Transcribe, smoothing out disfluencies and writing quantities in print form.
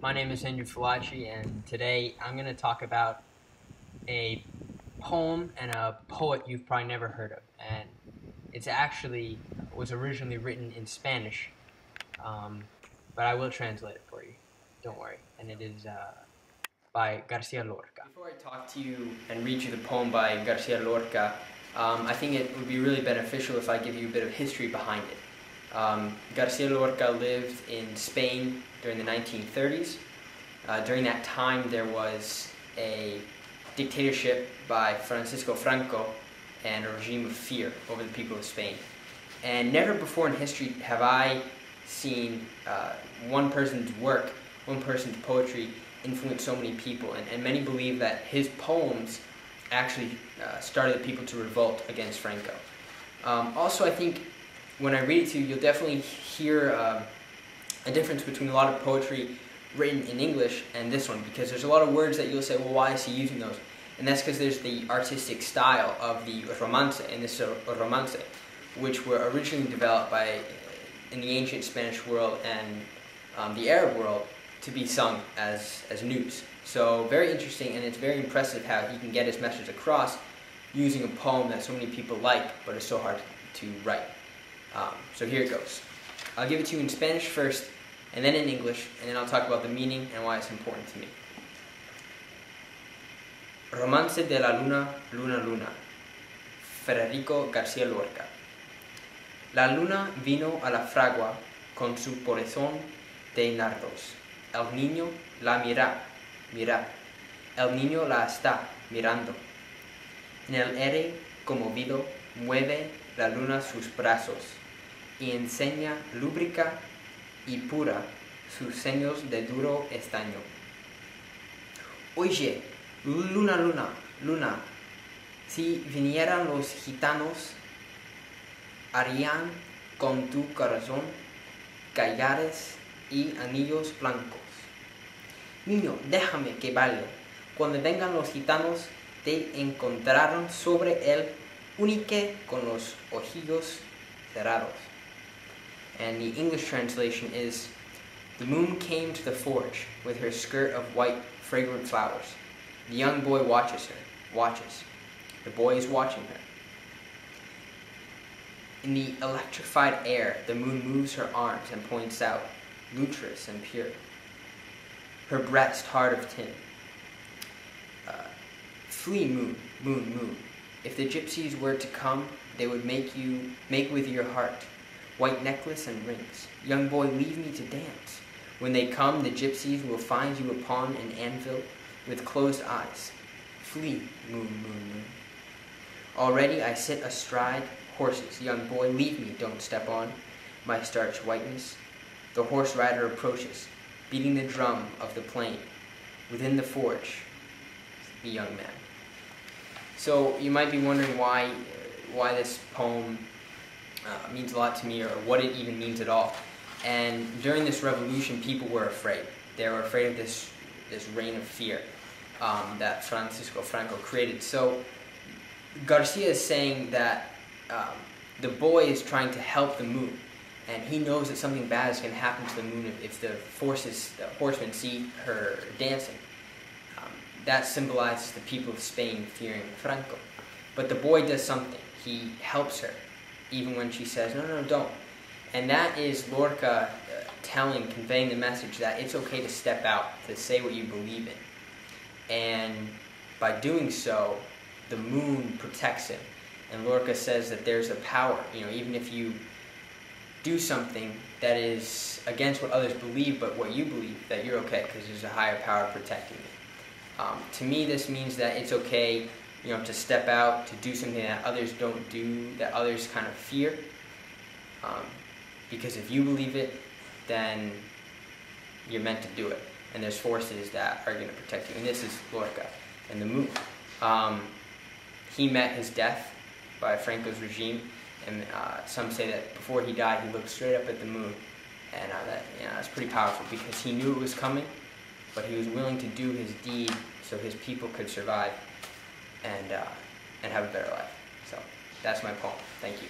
My name is Falacci, and today I'm going to talk about a poem and a poet you've probably never heard of. And it's actually was originally written in Spanish, um, but I will translate it for you. Don't worry. And it is by Garcia Lorca. Before I talk to you and read you the poem by Garcia Lorca, I think it would be really beneficial if I give you a bit of history behind it. Garcia Lorca lived in Spain during the 1930s. During that time, there was a dictatorship by Francisco Franco and a regime of fear over the people of Spain. And never before in history have I seen one person's work, one person's poetry influence so many people. And many believe that his poems actually started the people to revolt against Franco. Also, I think when I read it to you, you'll definitely hear a difference between a lot of poetry written in English and this one, because there's a lot of words that you'll say, well, why is he using those? And that's because there's the artistic style of the romance, and this romance, which were originally developed in the ancient Spanish world and the Arab world to be sung as news. So very interesting, and it's very impressive how he can get his message across using a poem that so many people like, but is so hard to write. So here it goes. I'll give it to you in Spanish first, and then in English, and then I'll talk about the meaning and why it's important to me. Romance de la Luna, Luna, Luna. Federico García Lorca. La luna vino a la fragua con su corazón de nardos. El niño la mira, mira. El niño la está mirando. En el aire conmovido mueve la luna sus brazos y enseña lúbrica y pura sus seños de duro estaño. Oye, luna, luna, luna, si vinieran los gitanos, harían con tu corazón collares y anillos blancos. Niño, déjame que baile. Cuando vengan los gitanos, te encontrarán sobre el unique con los ojillos cerrados. And the English translation is, the moon came to the forge with her skirt of white, fragrant flowers. The young boy watches her, watches. The boy is watching her. In the electrified air, the moon moves her arms and points out, lustrous and pure. Her breast hard of tin. Flee, moon, moon, moon. If the gypsies were to come, they would make with your heart white necklace and rings. Young boy, leave me to dance. When they come, the gypsies will find you upon an anvil with closed eyes. Flee, moon, moon, moon. Already I sit astride horses. Young boy, leave me, don't step on my starched whiteness. The horse rider approaches, beating the drum of the plain. Within the forge, the young man. So you might be wondering why this poem means a lot to me, or what it even means at all. And during this revolution, people were afraid. They were afraid of this reign of fear that Francisco Franco created. So Garcia is saying that the boy is trying to help the moon, and he knows that something bad is going to happen to the moon if the horsemen see her dancing. That symbolizes the people of Spain fearing Franco. But the boy does something. He helps her, even when she says, no, no, don't. And that is Lorca conveying the message that it's okay to step out, to say what you believe in. And by doing so, the moon protects him. And Lorca says that there's a power, even if you do something that is against what others believe, but what you believe, that you're okay, because there's a higher power protecting you. To me, this means that it's okay, to step out, to do something that others don't do, that others kind of fear. Because if you believe it, then you're meant to do it. And there's forces that are going to protect you. And this is Lorca and the moon. He met his death by Franco's regime, and some say that before he died, he looked straight up at the moon. And that's pretty powerful, because he knew it was coming, but he was willing to do his deed so his people could survive and have a better life. So that's my poem. Thank you.